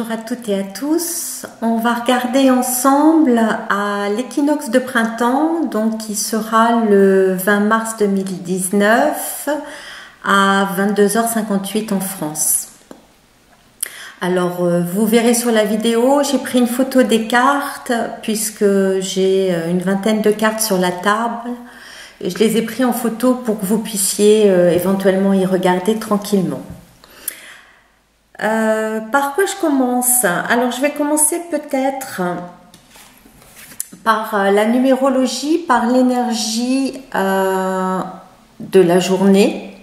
Bonjour à toutes et à tous. On va regarder ensemble à l'équinoxe de printemps, donc qui sera le 20 mars 2019 à 22h58 en France. Alors, vous verrez sur la vidéo, j'ai pris une photo des cartes puisque j'ai une vingtaine de cartes sur la table. Et je les ai pris en photo pour que vous puissiez éventuellement y regarder tranquillement. Par quoi je commence? Alors, je vais commencer peut-être par la numérologie, par l'énergie de la journée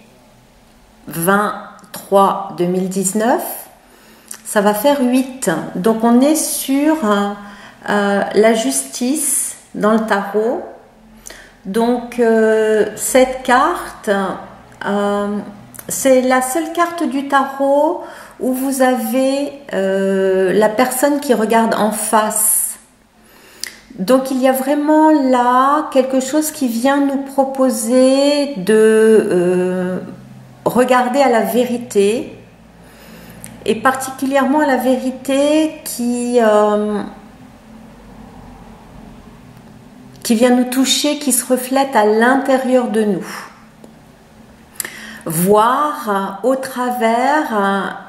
20-3-2019. Ça va faire 8. Donc, on est sur la justice dans le tarot. Donc, cette carte, c'est la seule carte du tarot où vous avez la personne qui regarde en face. Donc, il y a vraiment là quelque chose qui vient nous proposer de regarder à la vérité, et particulièrement à la vérité qui vient nous toucher, qui se reflète à l'intérieur de nous. Voir au travers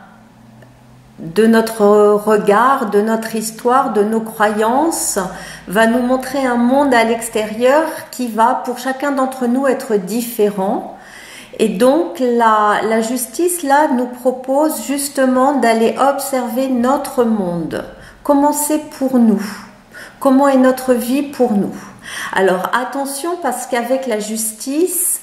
de notre regard, de notre histoire, de nos croyances, va nous montrer un monde à l'extérieur qui va pour chacun d'entre nous être différent. Et donc la justice là nous propose justement d'aller observer notre monde. Comment c'est pour nous? Comment est notre vie pour nous? Alors attention, parce qu'avec la justice,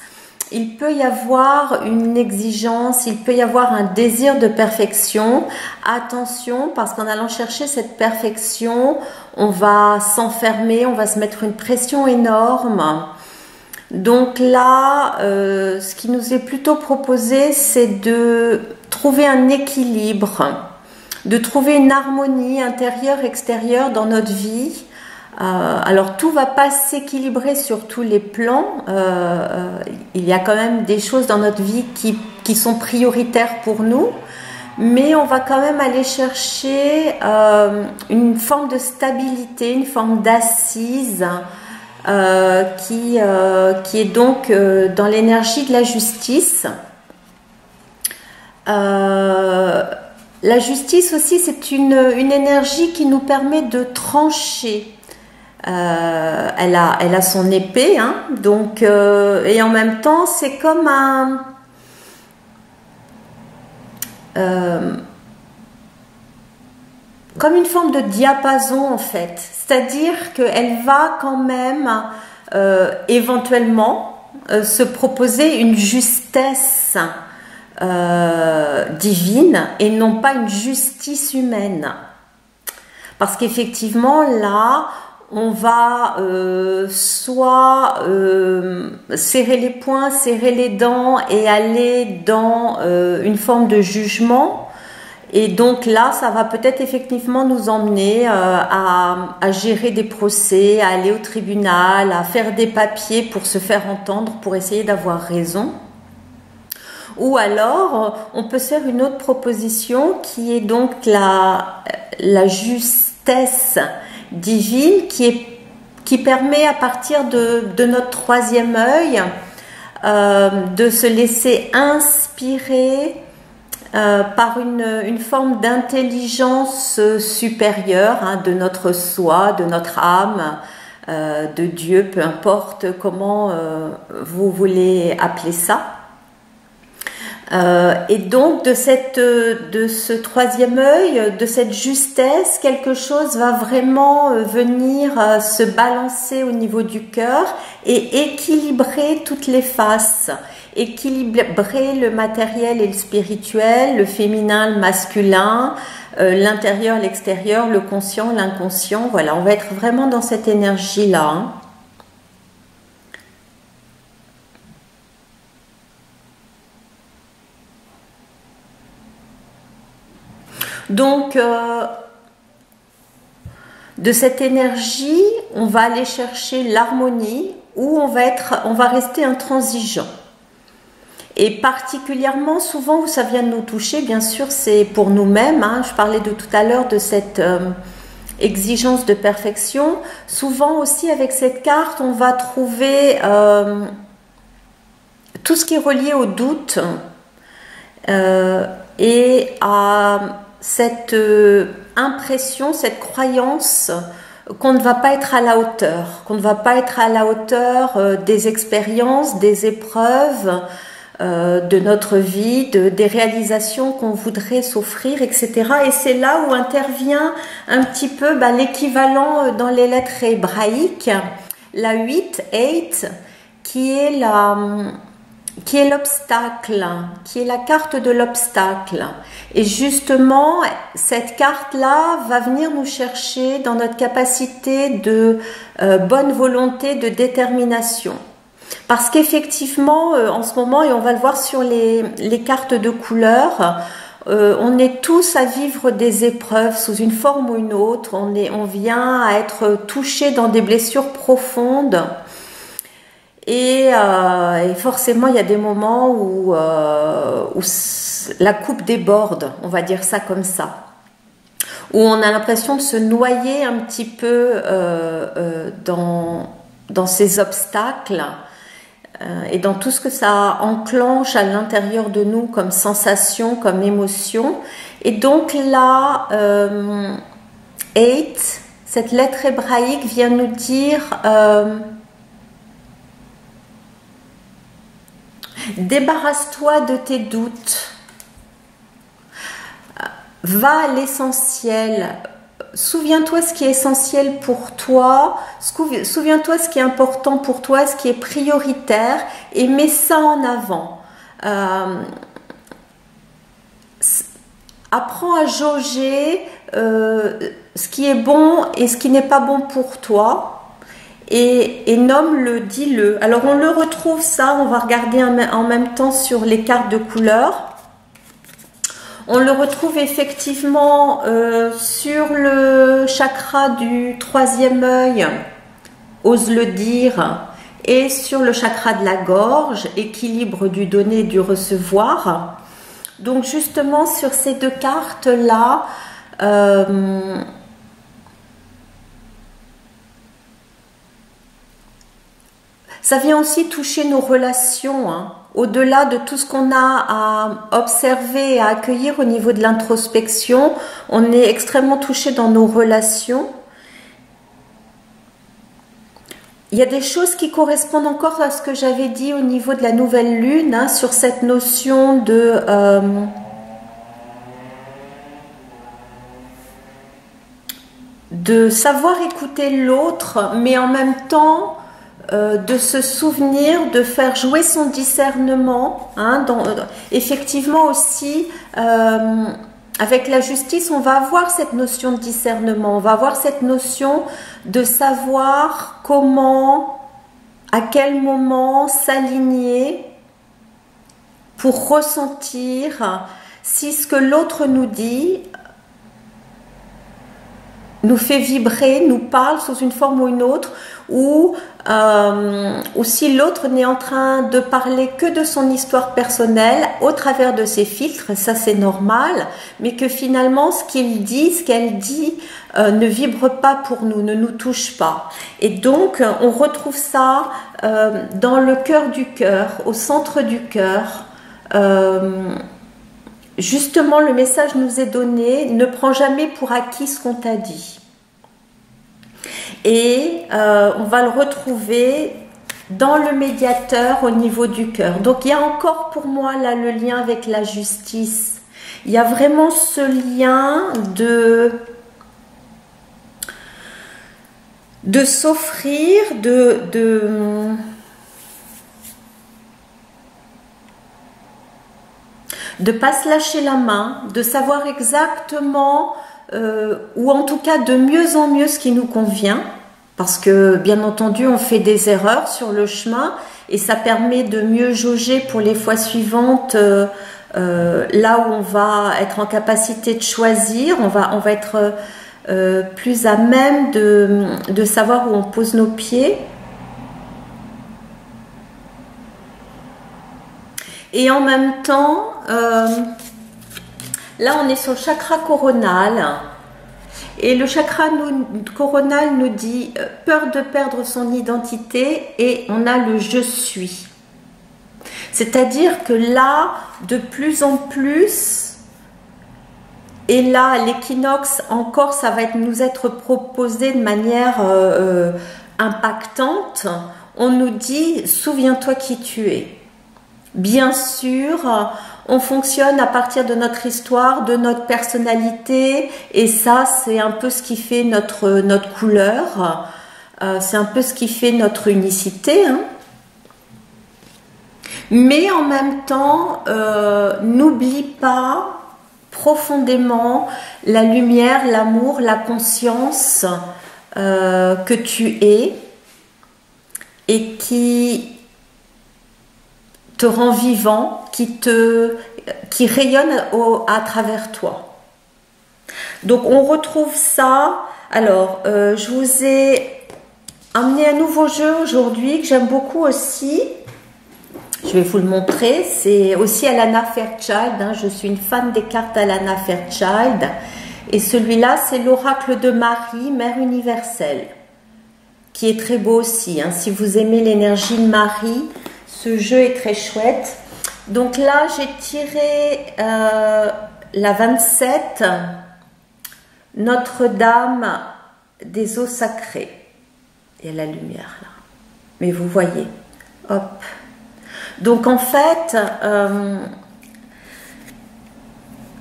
il peut y avoir une exigence, il peut y avoir un désir de perfection. Attention, parce qu'en allant chercher cette perfection, on va s'enfermer, on va se mettre une pression énorme. Donc là, ce qui nous est plutôt proposé, c'est de trouver un équilibre, de trouver une harmonie intérieure-extérieure dans notre vie. Alors tout va pas s'équilibrer sur tous les plans, il y a quand même des choses dans notre vie qui sont prioritaires pour nous, mais on va quand même aller chercher une forme de stabilité, une forme d'assise qui est donc dans l'énergie de la justice. La justice aussi, c'est une énergie qui nous permet de trancher. Elle a son épée, hein, donc, et en même temps, c'est comme comme une forme de diapason en fait. C'est-à-dire qu'elle va quand même éventuellement se proposer une justesse divine et non pas une justice humaine. Parce qu'effectivement, là, on va soit serrer les poings, serrer les dents et aller dans une forme de jugement. Et donc là, ça va peut-être effectivement nous emmener à gérer des procès, à aller au tribunal, à faire des papiers pour se faire entendre, pour essayer d'avoir raison. Ou alors, on peut se faire une autre proposition qui est donc la justesse divine qui permet à partir de notre troisième œil de se laisser inspirer par une forme d'intelligence supérieure, hein, de notre soi, de notre âme, de Dieu, peu importe comment vous voulez appeler ça. Et donc de ce troisième œil, de cette justesse, quelque chose va vraiment venir se balancer au niveau du cœur et équilibrer toutes les faces, équilibrer le matériel et le spirituel, le féminin, le masculin, l'intérieur, l'extérieur, le conscient, l'inconscient. Voilà, on va être vraiment dans cette énergie-là, hein. Donc, de cette énergie, on va aller chercher l'harmonie ou on va rester intransigeant. Et particulièrement, souvent où ça vient de nous toucher, bien sûr, c'est pour nous-mêmes. Hein. Je parlais de tout à l'heure de cette exigence de perfection. Souvent aussi avec cette carte, on va trouver tout ce qui est relié au doute et à cette impression, cette croyance qu'on ne va pas être à la hauteur, qu'on ne va pas être à la hauteur des expériences, des épreuves, de notre vie, des réalisations qu'on voudrait s'offrir, etc. Et c'est là où intervient un petit peu l'équivalent dans les lettres hébraïques, la 8, qui est l'obstacle, qui est la carte de l'obstacle. Et justement, cette carte-là va venir nous chercher dans notre capacité de bonne volonté, de détermination. Parce qu'effectivement, en ce moment, et on va le voir sur les cartes de couleurs, on est tous à vivre des épreuves sous une forme ou une autre. On vient à être touché dans des blessures profondes. Et forcément, il y a des moments où la coupe déborde, on va dire ça comme ça. Où on a l'impression de se noyer un petit peu dans ces obstacles. Et dans tout ce que ça enclenche à l'intérieur de nous comme sensation, comme émotion. Et donc là, 8, cette lettre hébraïque vient nous dire débarrasse-toi de tes doutes, va à l'essentiel. Souviens-toi ce qui est essentiel pour toi, souviens-toi ce qui est important pour toi, ce qui est prioritaire et mets ça en avant. Apprends à jauger ce qui est bon et ce qui n'est pas bon pour toi et nomme-le, dis-le. Alors on le retrouve ça, on va regarder en même temps sur les cartes de couleurs. On le retrouve effectivement sur le chakra du troisième œil, ose le dire, et sur le chakra de la gorge, équilibre du donner et du recevoir. Donc justement sur ces deux cartes-là, ça vient aussi toucher nos relations, hein. Au-delà de tout ce qu'on a à observer et à accueillir au niveau de l'introspection, on est extrêmement touché dans nos relations. Il y a des choses qui correspondent encore à ce que j'avais dit au niveau de la nouvelle lune, hein, sur cette notion de savoir écouter l'autre, mais en même temps de se souvenir, de faire jouer son discernement. Hein, effectivement aussi, avec la justice, on va avoir cette notion de discernement, on va avoir cette notion de savoir comment, à quel moment s'aligner pour ressentir si ce que l'autre nous dit nous fait vibrer, nous parle sous une forme ou une autre, ou si l'autre n'est en train de parler que de son histoire personnelle au travers de ses filtres, ça c'est normal, mais que finalement ce qu'il dit, ce qu'elle dit ne vibre pas pour nous, ne nous touche pas. Et donc on retrouve ça dans le cœur du cœur, au centre du cœur. Justement, le message nous est donné, ne prends jamais pour acquis ce qu'on t'a dit. Et on va le retrouver dans le médiateur au niveau du cœur. Donc il y a encore pour moi là le lien avec la justice. Il y a vraiment ce lien de s'offrir, de pas se lâcher la main, de savoir exactement ou en tout cas de mieux en mieux ce qui nous convient, parce que bien entendu on fait des erreurs sur le chemin et ça permet de mieux jauger pour les fois suivantes là où on va être en capacité de choisir, on va être plus à même de savoir où on pose nos pieds. Et en même temps, là on est sur le chakra coronal. Et le chakra coronal nous dit peur de perdre son identité, et on a le je suis. C'est-à-dire que là, de plus en plus, et là, à l'équinoxe, encore, ça va nous être proposé de manière impactante. On nous dit, souviens-toi qui tu es. Bien sûr, on fonctionne à partir de notre histoire, de notre personnalité, et ça, c'est un peu ce qui fait notre couleur, c'est un peu ce qui fait notre unicité, hein. Mais en même temps, n'oublie pas profondément la lumière, l'amour, la conscience que tu es et qui te rend vivant, qui rayonne à travers toi. Donc on retrouve ça. Alors, je vous ai amené un nouveau jeu aujourd'hui que j'aime beaucoup aussi. Je vais vous le montrer. C'est aussi Alana Fairchild, hein. Je suis une fan des cartes Alana Fairchild. Et celui-là, c'est l'oracle de Marie, Mère universelle, qui est très beau aussi, hein. Si vous aimez l'énergie de Marie, ce jeu est très chouette. Donc là, j'ai tiré la 27, Notre-Dame des eaux sacrées. Il y a la lumière là. Mais vous voyez, hop. Donc en fait,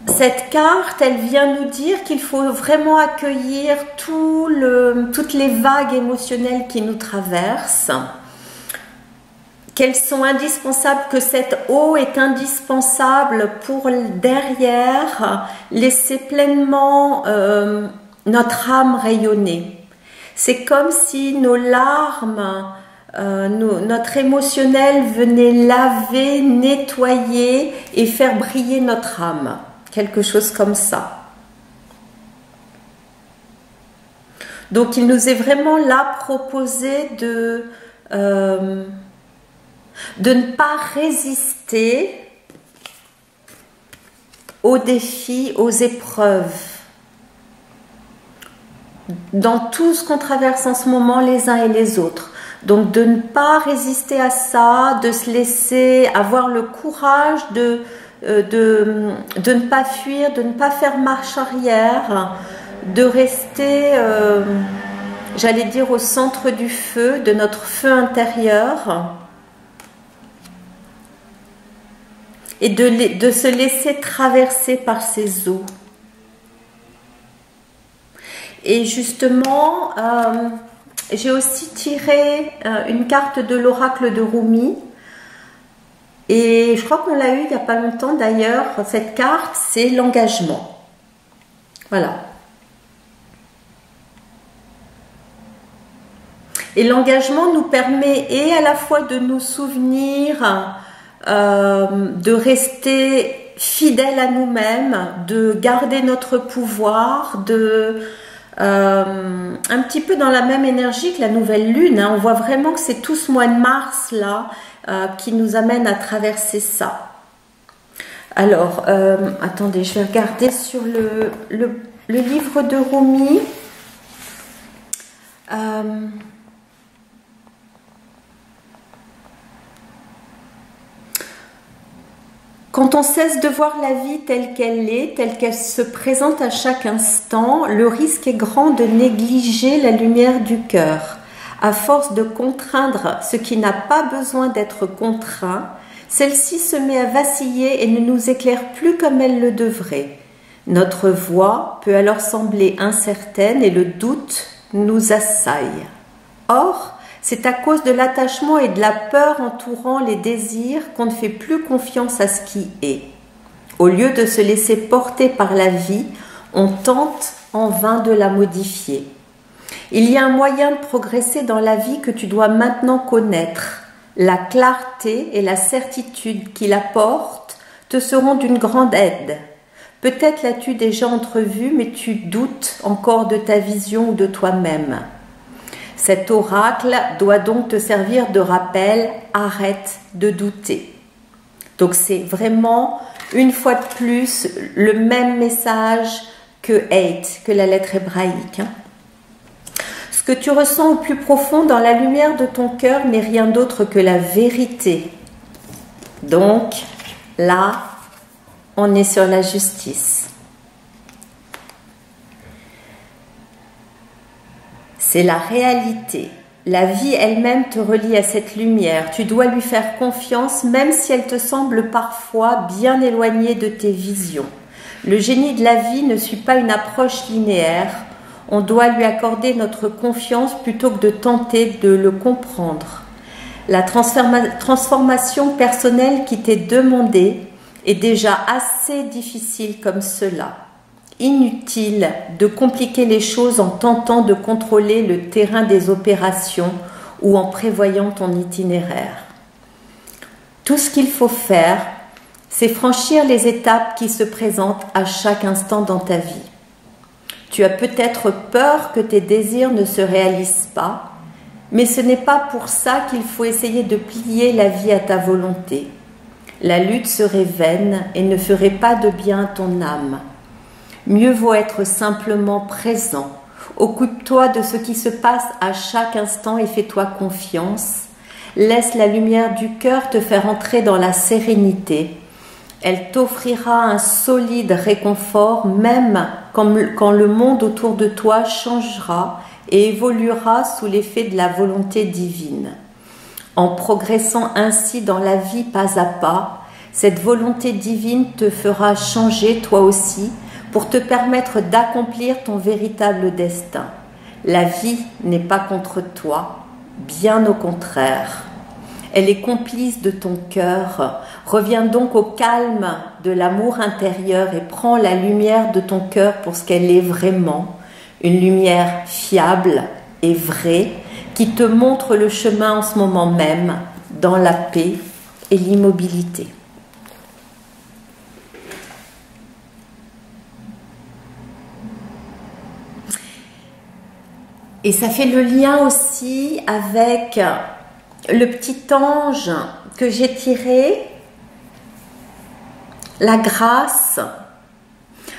cette carte, elle vient nous dire qu'il faut vraiment accueillir toutes les vagues émotionnelles qui nous traversent, qu'elles sont indispensables, que cette eau est indispensable pour derrière laisser pleinement notre âme rayonner. C'est comme si nos larmes, notre émotionnel venait laver, nettoyer et faire briller notre âme. Quelque chose comme ça. Donc il nous est vraiment là proposé de ne pas résister aux défis, aux épreuves. Dans tout ce qu'on traverse en ce moment les uns et les autres. Donc de ne pas résister à ça, de se laisser avoir le courage de ne pas fuir, de ne pas faire marche arrière, de rester, j'allais dire, au centre du feu, de notre feu intérieur, et de se laisser traverser par ces eaux. Et justement, j'ai aussi tiré une carte de l'oracle de Rumi. Et je crois qu'on l'a eu il n'y a pas longtemps d'ailleurs. Cette carte, c'est l'engagement. Voilà. Et l'engagement nous permet et à la fois de nous souvenir, de rester fidèles à nous-mêmes, de garder notre pouvoir, un petit peu dans la même énergie que la nouvelle lune, hein. On voit vraiment que c'est tout ce mois de mars là qui nous amène à traverser ça. Alors, attendez, je vais regarder sur le livre de Rumi. Quand on cesse de voir la vie telle qu'elle se présente à chaque instant, le risque est grand de négliger la lumière du cœur. À force de contraindre ce qui n'a pas besoin d'être contraint, celle-ci se met à vaciller et ne nous éclaire plus comme elle le devrait. Notre voie peut alors sembler incertaine et le doute nous assaille. Or, c'est à cause de l'attachement et de la peur entourant les désirs qu'on ne fait plus confiance à ce qui est. Au lieu de se laisser porter par la vie, on tente en vain de la modifier. Il y a un moyen de progresser dans la vie que tu dois maintenant connaître. La clarté et la certitude qu'il apporte te seront d'une grande aide. Peut-être l'as-tu déjà entrevu, mais tu doutes encore de ta vision ou de toi-même. Cet oracle doit donc te servir de rappel, arrête de douter. Donc c'est vraiment, une fois de plus, le même message que hate, que la lettre hébraïque. Ce que tu ressens au plus profond dans la lumière de ton cœur n'est rien d'autre que la vérité. Donc, là, on est sur la justice. C'est la réalité. La vie elle-même te relie à cette lumière. Tu dois lui faire confiance, même si elle te semble parfois bien éloignée de tes visions. Le génie de la vie ne suit pas une approche linéaire. On doit lui accorder notre confiance plutôt que de tenter de le comprendre. La transformation personnelle qui t'est demandée est déjà assez difficile comme cela. Inutile de compliquer les choses en tentant de contrôler le terrain des opérations ou en prévoyant ton itinéraire. Tout ce qu'il faut faire, c'est franchir les étapes qui se présentent à chaque instant dans ta vie. Tu as peut-être peur que tes désirs ne se réalisent pas, mais ce n'est pas pour ça qu'il faut essayer de plier la vie à ta volonté. La lutte serait vaine et ne ferait pas de bien à ton âme. Mieux vaut être simplement présent. Occupe-toi de ce qui se passe à chaque instant et fais-toi confiance. Laisse la lumière du cœur te faire entrer dans la sérénité. Elle t'offrira un solide réconfort même quand le monde autour de toi changera et évoluera sous l'effet de la volonté divine. En progressant ainsi dans la vie pas à pas, cette volonté divine te fera changer toi aussi pour te permettre d'accomplir ton véritable destin. La vie n'est pas contre toi, bien au contraire. Elle est complice de ton cœur. Reviens donc au calme de l'amour intérieur et prends la lumière de ton cœur pour ce qu'elle est vraiment, une lumière fiable et vraie qui te montre le chemin en ce moment même, dans la paix et l'immobilité. Et ça fait le lien aussi avec le petit ange que j'ai tiré, la grâce,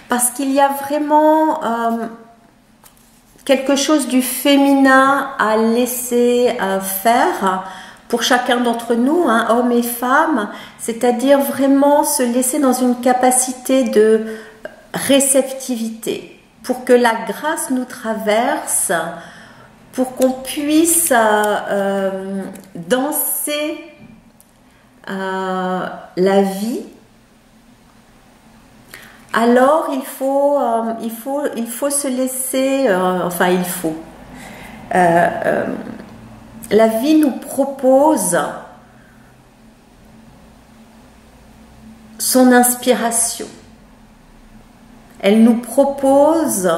parce qu'il y a vraiment quelque chose du féminin à laisser faire pour chacun d'entre nous, hein, hommes et femmes, c'est-à-dire vraiment se laisser dans une capacité de réceptivité pour que la grâce nous traverse, pour qu'on puisse danser la vie. Alors il faut se laisser, la vie nous propose son inspiration. Elle nous propose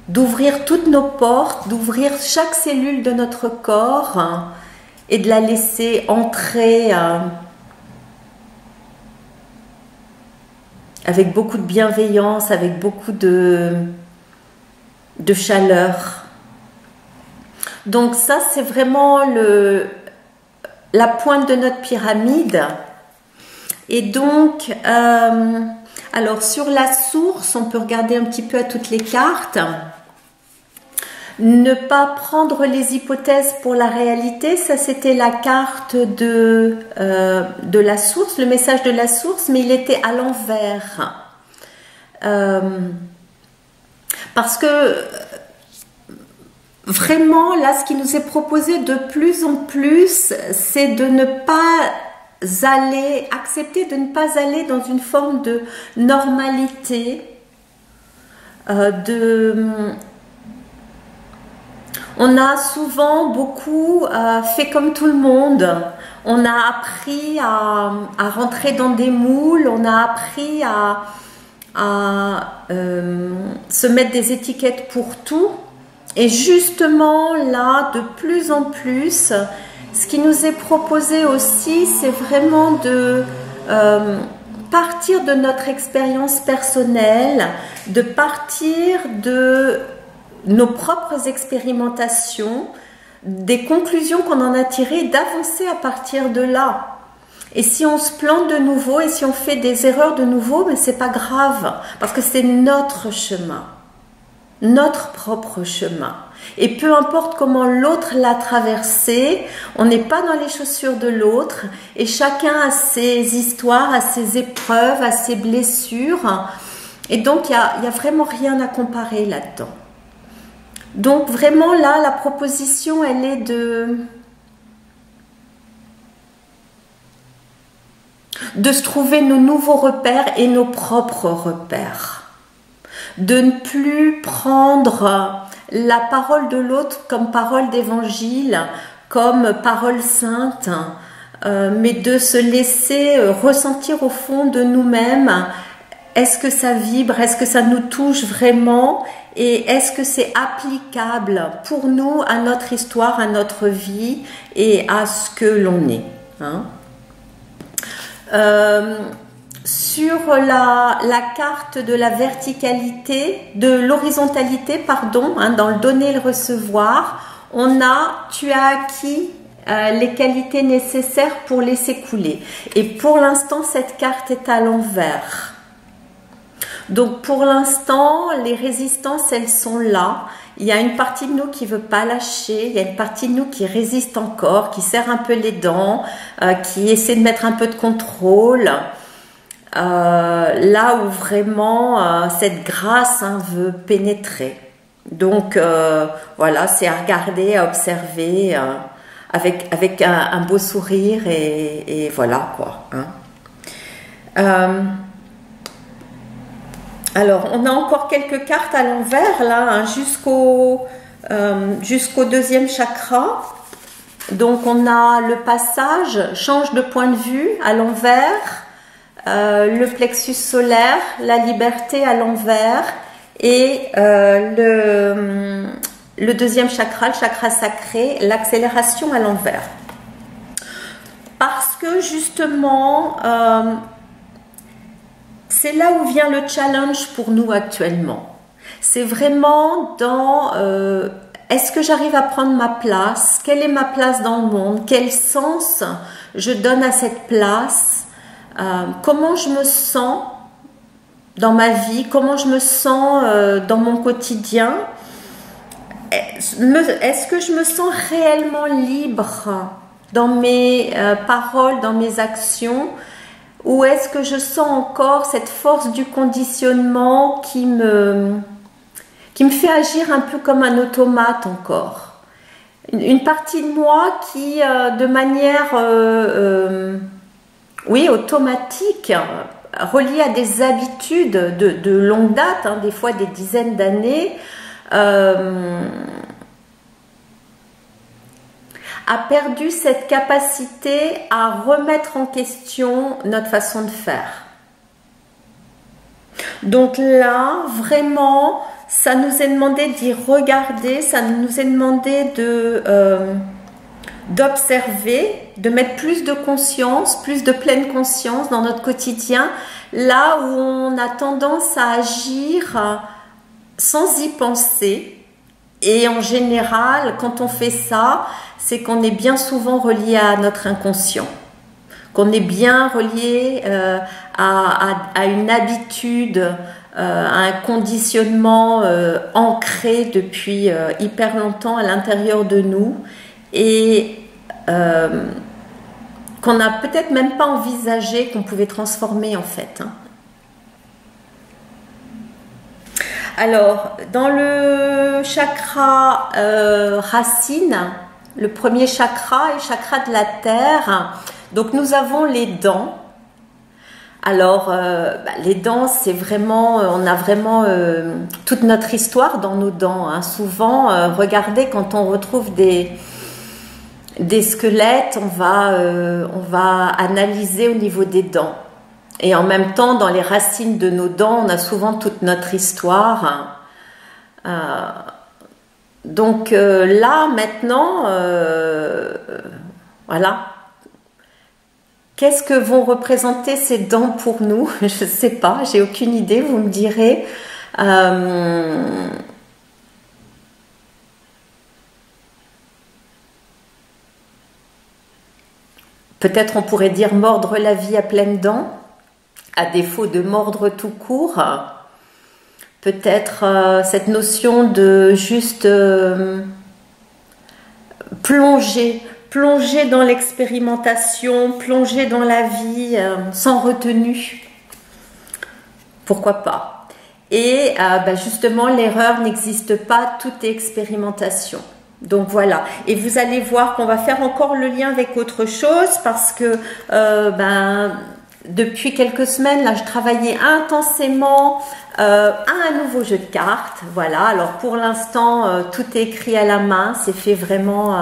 d'ouvrir toutes nos portes, d'ouvrir chaque cellule de notre corps et de la laisser entrer avec beaucoup de bienveillance, avec beaucoup de chaleur. Donc ça, c'est vraiment la pointe de notre pyramide. Et donc, alors sur la source, on peut regarder un petit peu à toutes les cartes. Ne pas prendre les hypothèses pour la réalité, ça c'était la carte de la source, le message de la source, mais il était à l'envers. Parce que vraiment, là, ce qui nous est proposé de plus en plus, c'est de ne pas accepter de ne pas aller dans une forme de normalité, on a souvent beaucoup fait comme tout le monde. On a appris à rentrer dans des moules, on a appris à se mettre des étiquettes pour tout. Et justement là, de plus en plus, ce qui nous est proposé aussi, c'est vraiment de partir de notre expérience personnelle, de partir de nos propres expérimentations, des conclusions qu'on en a tirées, d'avancer à partir de là. Et si on se plante de nouveau et si on fait des erreurs de nouveau, mais c'est pas grave, parce que c'est notre chemin, notre propre chemin. Et peu importe comment l'autre l'a traversé, on n'est pas dans les chaussures de l'autre et chacun a ses histoires, a ses épreuves, a ses blessures. Et donc, il y a vraiment rien à comparer là-dedans. Donc, vraiment, là, la proposition, elle est de se trouver nos nouveaux repères et nos propres repères. De ne plus prendre la parole de l'autre comme parole d'évangile, comme parole sainte, mais de se laisser ressentir au fond de nous-mêmes, est-ce que ça vibre, est-ce que ça nous touche vraiment et est-ce que c'est applicable pour nous, à notre histoire, à notre vie et à ce que l'on est, hein. Sur la carte de la verticalité, de l'horizontalité, pardon, hein, dans le donner et le recevoir, on a tu as acquis les qualités nécessaires pour laisser couler. Et pour l'instant, cette carte est à l'envers. Donc pour l'instant, les résistances, elles sont là. Il y a une partie de nous qui ne veut pas lâcher, il y a une partie de nous qui résiste encore, qui serre un peu les dents, qui essaie de mettre un peu de contrôle. Là où vraiment cette grâce veut pénétrer. Donc voilà, c'est à regarder, à observer avec un beau sourire et voilà quoi. Hein. Alors, on a encore quelques cartes à l'envers là, hein, jusqu'au deuxième chakra. Donc, on a le passage, change de point de vue à l'envers. Le plexus solaire, la liberté à l'envers et le deuxième chakra, le chakra sacré, l'accélération à l'envers. Parce que justement, c'est là où vient le challenge pour nous actuellement. C'est vraiment dans est-ce que j'arrive à prendre ma place? Quelle est ma place dans le monde? Quel sens je donne à cette place? Comment je me sens dans ma vie, comment je me sens dans mon quotidien. Est-ce que je me sens réellement libre dans mes paroles, dans mes actions, ou est-ce que je sens encore cette force du conditionnement qui me fait agir un peu comme un automate encore? Une partie de moi qui, de manière automatique, reliée à des habitudes de longue date, hein, des fois des dizaines d'années, a perdu cette capacité à remettre en question notre façon de faire. Donc là, vraiment, ça nous est demandé d'y regarder, ça nous est demandé d'observer, de mettre plus de conscience, plus de pleine conscience dans notre quotidien, là où on a tendance à agir sans y penser. Et en général, quand on fait ça, c'est qu'on est bien souvent relié à notre inconscient, qu'on est bien relié à une habitude, à un conditionnement ancré depuis hyper longtemps à l'intérieur de nous et qu'on n'a peut-être même pas envisagé qu'on pouvait transformer en fait. Alors, dans le chakra racine, le premier chakra est le chakra de la terre. Donc, nous avons les dents. Alors, les dents, c'est vraiment, on a vraiment toute notre histoire dans nos dents. Hein. Souvent, regardez, quand on retrouve des squelettes, on va analyser au niveau des dents. Et en même temps, dans les racines de nos dents, on a souvent toute notre histoire. Donc là, maintenant, voilà. Qu'est-ce que vont représenter ces dents pour nous? Je ne sais pas, j'ai aucune idée, vous me direz. peut-être on pourrait dire mordre la vie à pleines dents, à défaut de mordre tout court. Peut-être cette notion de juste plonger dans l'expérimentation, plonger dans la vie sans retenue. Pourquoi pas? Et justement, l'erreur n'existe pas, tout est expérimentation. Donc voilà, et vous allez voir qu'on va faire encore le lien avec autre chose parce que depuis quelques semaines, là, je travaillais intensément à un nouveau jeu de cartes. Voilà, alors pour l'instant, tout est écrit à la main, c'est fait vraiment...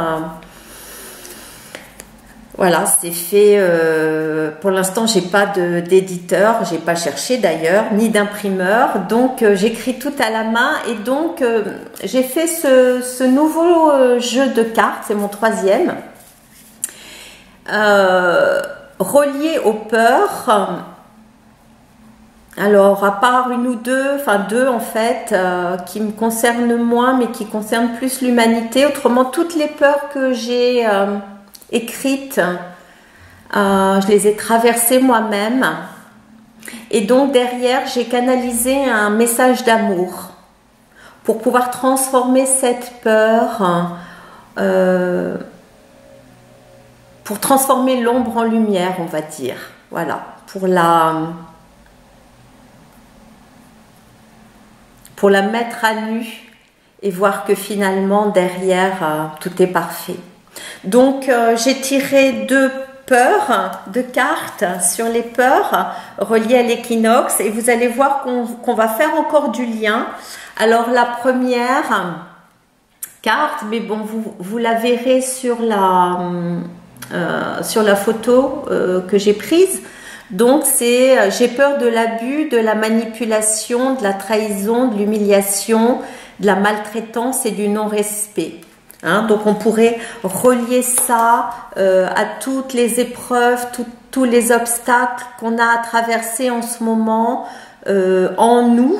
voilà, c'est fait... pour l'instant, j'ai pas d'éditeur, j'ai pas cherché d'ailleurs, ni d'imprimeur. Donc, j'écris tout à la main et donc, j'ai fait ce nouveau jeu de cartes, c'est mon 3e. Relié aux peurs, alors à part une ou deux, enfin 2 en fait, qui me concernent moins mais qui concernent plus l'humanité, autrement toutes les peurs que j'ai écrites, je les ai traversées moi-même et donc derrière j'ai canalisé un message d'amour pour pouvoir transformer cette peur, pour transformer l'ombre en lumière, on va dire. Voilà, pour la mettre à nu et voir que finalement derrière tout est parfait. Donc j'ai tiré 2 peurs, 2 cartes sur les peurs reliées à l'équinoxe et vous allez voir qu'on va faire encore du lien. Alors la première carte, mais bon vous la verrez sur la photo que j'ai prise. Donc c'est j'ai peur de l'abus, de la manipulation, de la trahison, de l'humiliation, de la maltraitance et du non-respect. Donc on pourrait relier ça à toutes les épreuves, tous les obstacles qu'on a à traverser en ce moment en nous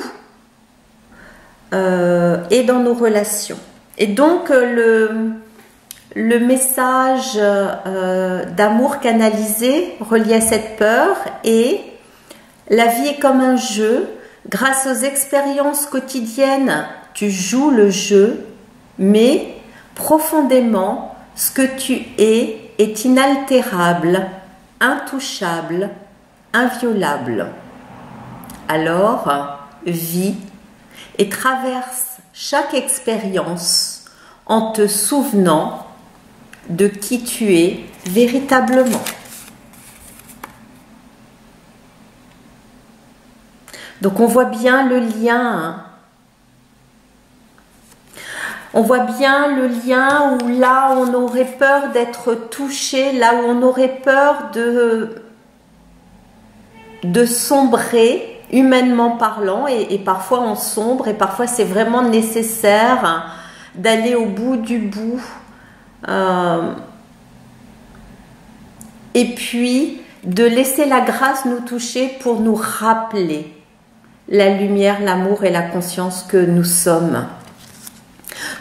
et dans nos relations. Et donc le message d'amour canalisé relié à cette peur est: la vie est comme un jeu, grâce aux expériences quotidiennes, tu joues le jeu, mais profondément, ce que tu est inaltérable, intouchable, inviolable. Alors, vis et traverse chaque expérience en te souvenant de qui tu es véritablement. Donc on voit bien le lien. On voit bien le lien où là on aurait peur d'être touché, là où on aurait peur de sombrer, humainement parlant, et parfois on sombre, et parfois c'est vraiment nécessaire d'aller au bout du bout. Et puis de laisser la grâce nous toucher pour nous rappeler la lumière, l'amour et la conscience que nous sommes.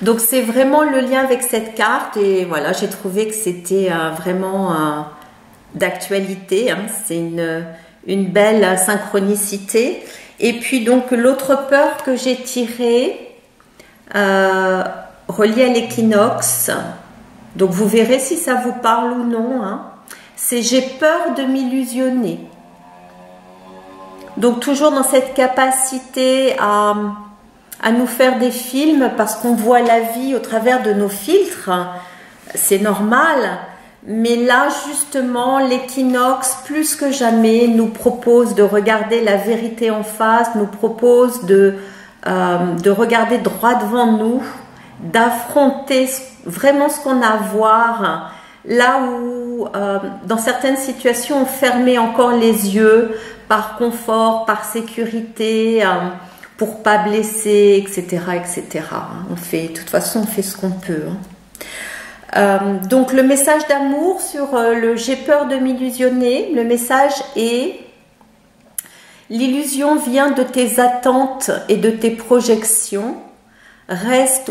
Donc c'est vraiment le lien avec cette carte et voilà, j'ai trouvé que c'était vraiment d'actualité, c'est une belle synchronicité. Et puis donc l'autre peur que j'ai tirée, reliée à l'équinoxe, donc vous verrez si ça vous parle ou non, c'est j'ai peur de m'illusionner. Donc toujours dans cette capacité à nous faire des films parce qu'on voit la vie au travers de nos filtres, c'est normal, mais là justement l'équinoxe plus que jamais nous propose de regarder la vérité en face, nous propose de regarder droit devant nous, d'affronter vraiment ce qu'on a à voir, là où dans certaines situations on fermait encore les yeux par confort, par sécurité, pour pas blesser, etc., etc. On fait, de toute façon, on fait ce qu'on peut. Donc, le message d'amour sur le « j'ai peur de m'illusionner », le message est « l'illusion vient de tes attentes et de tes projections. Reste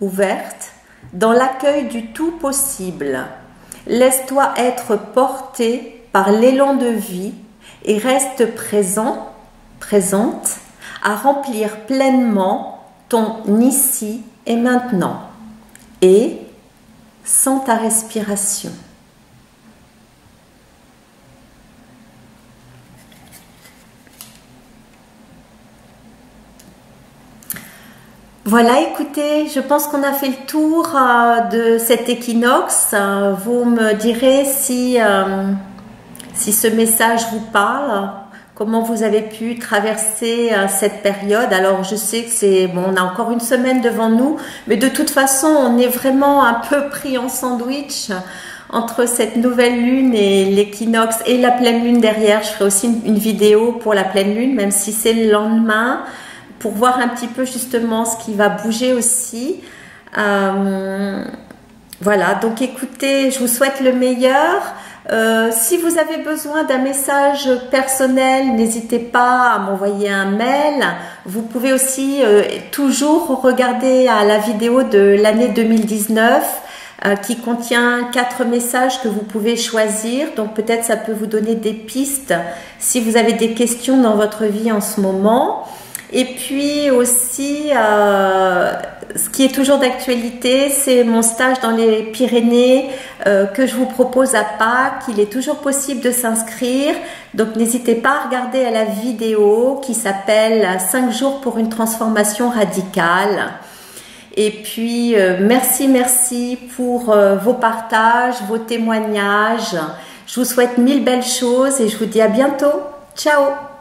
ouverte dans l'accueil du tout possible. Laisse-toi être porté par l'élan de vie et reste présent, présente, à remplir pleinement ton ici et maintenant. Et sens ta respiration. Voilà, écoutez, je pense qu'on a fait le tour de cet équinoxe. Vous me direz si ce message vous parle, comment vous avez pu traverser cette période. Alors, je sais que c'est bon, on a encore une semaine devant nous, mais de toute façon, on est vraiment un peu pris en sandwich entre cette nouvelle lune et l'équinoxe et la pleine lune derrière. Je ferai aussi une vidéo pour la pleine lune, même si c'est le lendemain, pour voir un petit peu justement ce qui va bouger aussi. Voilà, donc écoutez, je vous souhaite le meilleur. Si vous avez besoin d'un message personnel, n'hésitez pas à m'envoyer un mail. Vous pouvez aussi toujours regarder la vidéo de l'année 2019 qui contient 4 messages que vous pouvez choisir. Donc peut-être ça peut vous donner des pistes si vous avez des questions dans votre vie en ce moment. Et puis aussi, ce qui est toujours d'actualité, c'est mon stage dans les Pyrénées que je vous propose à Pâques. Il est toujours possible de s'inscrire. Donc n'hésitez pas à regarder la vidéo qui s'appelle 5 jours pour une transformation radicale. Et puis, merci pour vos partages, vos témoignages. Je vous souhaite 1000 belles choses et je vous dis à bientôt. Ciao!